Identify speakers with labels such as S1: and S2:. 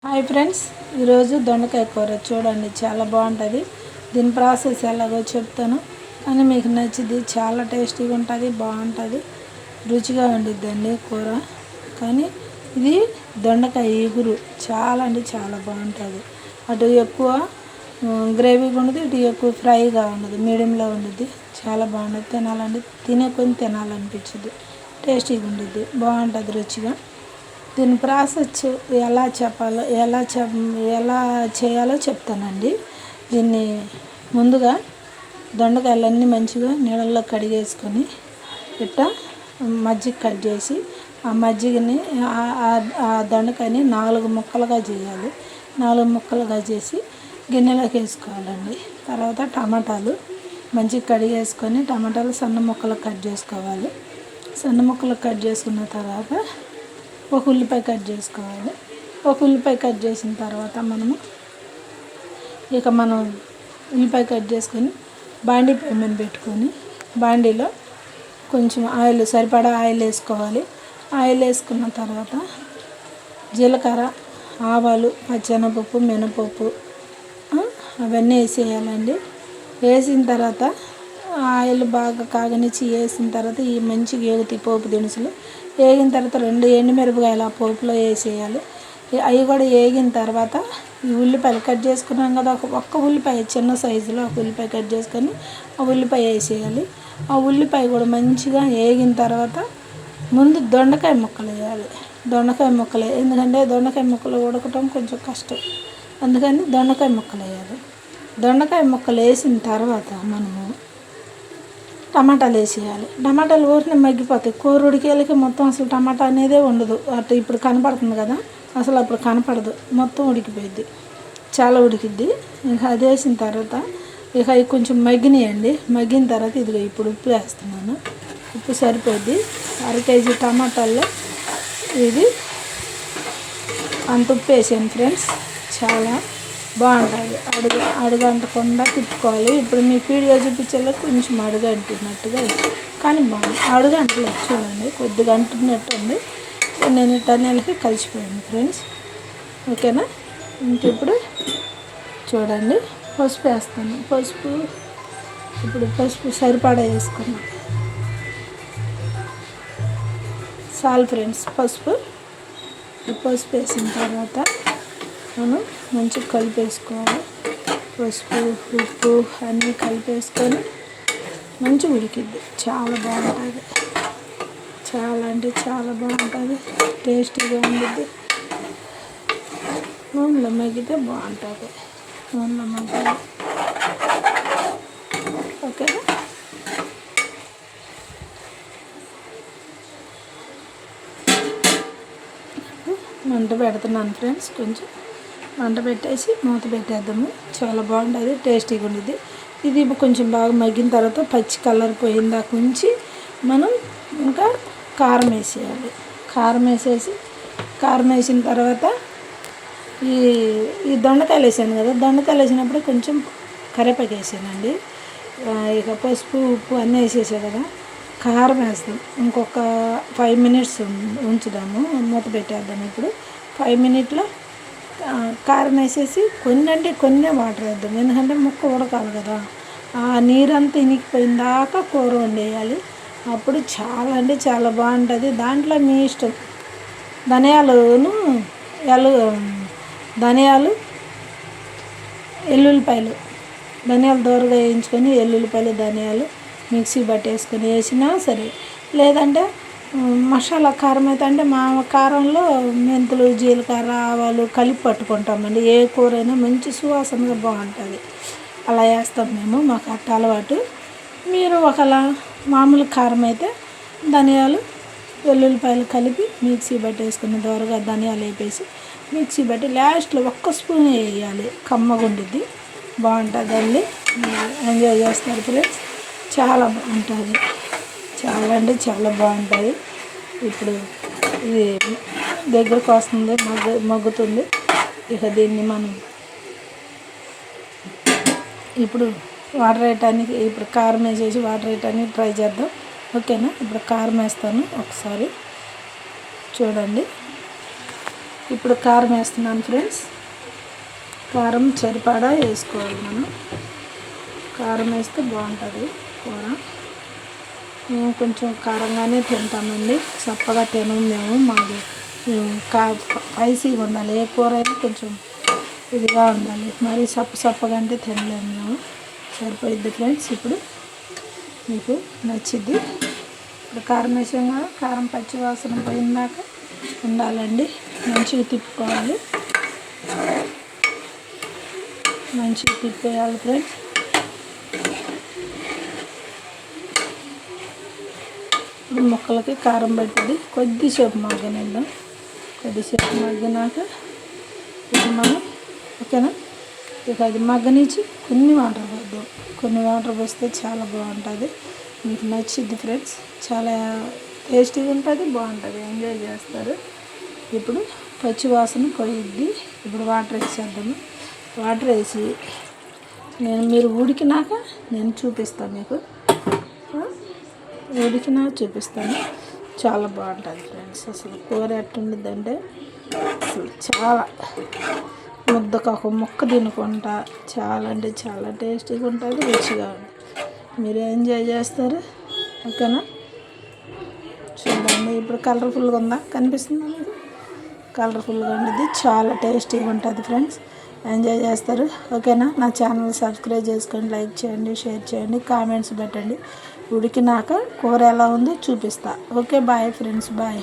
S1: Hi friends, ఈరోజు దొండకాయ కూర చూడండి, చాలా బాగుంటుంది. దీని ప్రాసెస్ ఎలాగో చెప్తాను, కానీ మీకు నచ్చింది. చాలా టేస్టీగా ఉంటుంది, బాగుంటుంది, రుచిగా ఉండిద్దండి కూర. కానీ ఇది దొండకాయ ఇగురు చాలా అంటే చాలా బాగుంటుంది. అటు ఎక్కువ గ్రేవీగా ఉండదు, ఇటు ఎక్కువ ఫ్రైగా ఉండదు, మీడియంలో ఉండిద్ది. చాలా బాగుంటుంది, తినాలంటే తినాలనిపించింది. టేస్టీగా ఉండిద్ది, బాగుంటుంది, రుచిగా. దీని ప్రాసెస్ ఎలా చెప్పాలో ఎలా చేయాలో చెప్తానండి. దీన్ని ముందుగా దొండకాయలన్నీ మంచిగా నీళ్ళల్లో కడిగేసుకొని ఇట్లా మజ్జిగ కట్ చేసి ఆ మజ్జిగని ఆ దొండకాయని 4 ముక్కలుగా చేయాలి. 4 ముక్కలుగా చేసి గిన్నెలోకి వేసుకోవాలండి. తర్వాత టమాటాలు మంచిగా కడిగేసుకొని టమాటాలు సన్న ముక్కలు కట్ చేసుకోవాలి. సన్న ముక్కలు కట్ చేసుకున్న తర్వాత ఒక ఉల్లిపాయ కట్ చేసుకోవాలి. ఒక ఉల్లిపాయ కట్ చేసిన తర్వాత మనం ఉల్లిపాయ కట్ చేసుకొని బాండీ పెనం పెట్టుకొని బాండీలో కొంచెం ఆయిల్ సరిపడా ఆయిల్ వేసుకోవాలి. ఆయిల్ వేసుకున్న తర్వాత జీలకర్ర, ఆవాలు, పచ్చెనపప్పు, మినపప్పు అవన్నీ వేసేయాలండి. వేసిన తర్వాత ఆయిల్ బాగా కాగనిచ్చి వేసిన తర్వాత ఈ మంచిగా ఏగుతాయి పోపు దినుసులు. వేగిన తర్వాత 2 ఎండుమిరపకాయలు ఆ పోపులో వేసేయాలి. అవి కూడా వేగిన తర్వాత ఈ ఉల్లిపాయలు కట్ చేసుకున్నాం కదా, ఒక్క ఉల్లిపాయ చిన్న సైజులో ఒక ఉల్లిపాయ కట్ చేసుకొని ఆ ఉల్లిపాయ వేసేయాలి. ఆ ఉల్లిపాయ కూడా మంచిగా వేగిన తర్వాత ముందు దొండకాయ ముక్కలు వేయాలి. ఎందుకంటే దొండకాయ ముక్కలు ఉడకటం కొంచెం కష్టం, అందుకని దొండకాయ ముక్కలు వేయాలి. దొండకాయ ముక్కలు వేసిన తర్వాత మనము టమాటాలు వేసేయాలి. టమాటాలు ఊరినే మగ్గిపోతాయి. కూర ఉడికేలకి మొత్తం అసలు టమాటా అనేదే ఉండదు. అటు ఇప్పుడు కనపడుతుంది కదా, అసలు అప్పుడు కనపడదు, మొత్తం ఉడికిపోయిద్ది, చాలా ఉడికిద్ది. ఇక అది వేసిన తర్వాత ఇక అవి కొంచెం మగ్గినాయండి. మగ్గిన తర్వాత ఇదిగో ఇప్పుడు ఉప్పు వేస్తున్నాను. ఉప్పు సరిపోద్ది. 1/2 కేజీ టమాటాల్లో ఇది అంత ఉప్పు వేసాను ఫ్రెండ్స్. చాలా బాగుంటుంది. అడుగంటకుండా తిప్పుకోవాలి. ఇప్పుడు మీ వీడియో చూపించేలా కొంచెం అడుగంటున్నట్టుగా, కానీ బాగుంది. అడుగంటలేదు చూడండి, కొద్దిగా అంటున్నట్టు ఉంది. నేను టన్నెలకి కలిసిపోయాను ఫ్రెండ్స్. ఓకేనా? ఇప్పుడు చూడండి, పసుపు వేస్తాను. పసుపు సరిపడా వేసుకున్నాను. చాలు ఫ్రెండ్స్. పసుపు వేసిన తర్వాత మనం మంచిగా కలిపేసుకోవాలి. పసుపు, ఉప్పు అన్నీ కలిపేసుకొని మంచిగా ఉడికిద్ది. చాలా బాగుంటుంది, చాలా అంటే చాలా బాగుంటుంది, టేస్టీగా ఉండిద్ది. నూనెలో మగ్గితే బాగుంటుంది. నూనెలో మగ్గాలి. ఓకేనా? మంట పెడుతున్నాను ఫ్రెండ్స్. కొంచెం మంట పెట్టేసి మూత పెట్టేద్దాము. చాలా బాగుంటుంది, టేస్టీగా ఉండిద్ది. ఇది కొంచెం బాగా మగ్గిన తర్వాత పచ్చి కలర్ పోయిందాక ఉంచి మనం ఇంకా కారం వేసేయాలి. కారం వేసిన తర్వాత ఈ దొండకాయలు వేసాను కదా, దొండకాయలు వేసినప్పుడు కొంచెం కరివేపాకు వేసానండి. ఇక పసుపు, ఉప్పు అన్నీ వేసేసా కదా, కారం వేస్తాం. ఇంకొక 5 మినిట్స్ ఉంచుదాము, మూత పెట్టేద్దాము. ఇప్పుడు 5 మినిట్లో కారం వేసేసి కొన్ని వాటర్ వేద్దాం. ఎందుకంటే ముక్క ఉడకాలి కదా, ఆ నీరంతా ఇనికిపోయిన దాకా కూర వండేయాలి. అప్పుడు చాలా అంటే చాలా బాగుంటుంది. దాంట్లో మీ ఇష్టం. ధనియాలు, ఎల్లుల్లిపాయలు, ధనియాలు దోరగా వేయించుకొని ఎల్లుల్లిపాయలు, ధనియాలు మిక్సీ పట్టేసుకొని వేసినా సరే. లేదంటే మసాలా కారం అయితే అంటే మా కారంలో మెంతులు, జీలకర్ర, ఆవాలు కలిపి పట్టుకుంటామండి. ఏ కూర అయినా మంచి సువాసనగా బాగుంటుంది. అలా వేస్తాం మేము, మాకు అట్ట అలవాటు. మీరు ఒకలా మామూలు కారం అయితే ధనియాలు, వెల్లుల్లిపాయలు కలిపి మిక్సీ పట్టేసుకుని దోరగా ధనియాలు వేపేసి మిక్సీ పట్టి లాస్ట్లో 1 స్పూన్ వేయాలి. కమ్మగా ఉండిద్ది, బాగుంటుందండి. ఎంజాయ్ చేస్తారు ఫ్రెండ్స్. చాలా బాగుంటుంది, చాలా అంటే చాలా బాగుంటుంది. ఇప్పుడు ఇది దగ్గరకు వస్తుంది, మగ్గుతుంది. ఇక దీన్ని మనం ఇప్పుడు వాటర్ వేయటానికి, ఇప్పుడు కారం వేసేసి వాటర్ వేయటానికి ట్రై చేద్దాం. ఓకేనా? ఇప్పుడు కారం వేస్తాను ఒకసారి చూడండి. ఇప్పుడు కారం వేస్తున్నాను ఫ్రెండ్స్. కారం సరిపడా వేసుకోవాలి. మనం కారం వేస్తే బాగుంటుంది కూర. మేము కొంచెం కారంగానే తింటామండి, చప్పగా తినము మేము. మాది స్పైసీగా ఉండాలి, ఏ కూర అయినా కొంచెం ఇదిగా ఉండాలి. మరి చప్పగా అంటే తినలేము మేము. సరిపోయిద్ది ఫ్రెండ్స్. ఇప్పుడు మీకు నచ్చిద్ది. ఇప్పుడు కారం వేసాం కదా, కారం పచ్చి వాసన పోయిందాక ఉండాలండి. మంచిగా తిప్పుకోవాలి, మంచిగా తిప్పేయాలి ఫ్రెండ్స్. ఇప్పుడు ముక్కలకి కారం పట్టింది. కొద్దిసేపు మగ్గనిద్దాం. కొద్దిసేపు మగ్గినాక ఇప్పుడు మనం ఓకేనా, ఇక అది మగ్గనిచ్చి కొన్ని వాటర్ పోద్దాం. కొన్ని వాటర్ పోస్తే చాలా బాగుంటుంది, మీకు నచ్చిద్ది ఫ్రెండ్స్. చాలా టేస్టీగా ఉంటుంది, బాగుంటుంది, ఎంజాయ్ చేస్తారు. ఇప్పుడు పచ్చి వాసన పోయిద్ది. ఇప్పుడు వాటర్ వేసేద్దాము. వాటర్ వేసి మీరు ఉడికినాక నేను చూపిస్తాను మీకు. ఉడికినా చూపిస్తాను. చాలా బాగుంటుంది ఫ్రెండ్స్. అసలు కూర ఎట్టుండిద్దంటే అసలు చాలా ముద్దకు ఒక ముక్క తినుకుంటా చాలా అంటే చాలా టేస్టీగా ఉంటుంది, రుచిగా ఉంటుంది. మీరు ఎంజాయ్ చేస్తారు ఓకేనా. చూడండి ఇప్పుడు కలర్ఫుల్గా ఉందా, కనిపిస్తుందా మీకు? కలర్ఫుల్గా ఉండేది, చాలా టేస్టీగా ఉంటుంది ఫ్రెండ్స్. ఎంజాయ్ చేస్తారు ఓకేనా. నా ఛానల్ సబ్స్క్రైబ్ చేసుకోండి, లైక్ చేయండి, షేర్ చేయండి, కామెంట్స్ పెట్టండి. ఉడికినాక కూర ఎలా ఉందో చూపిస్తా. Okay bye friends, bye.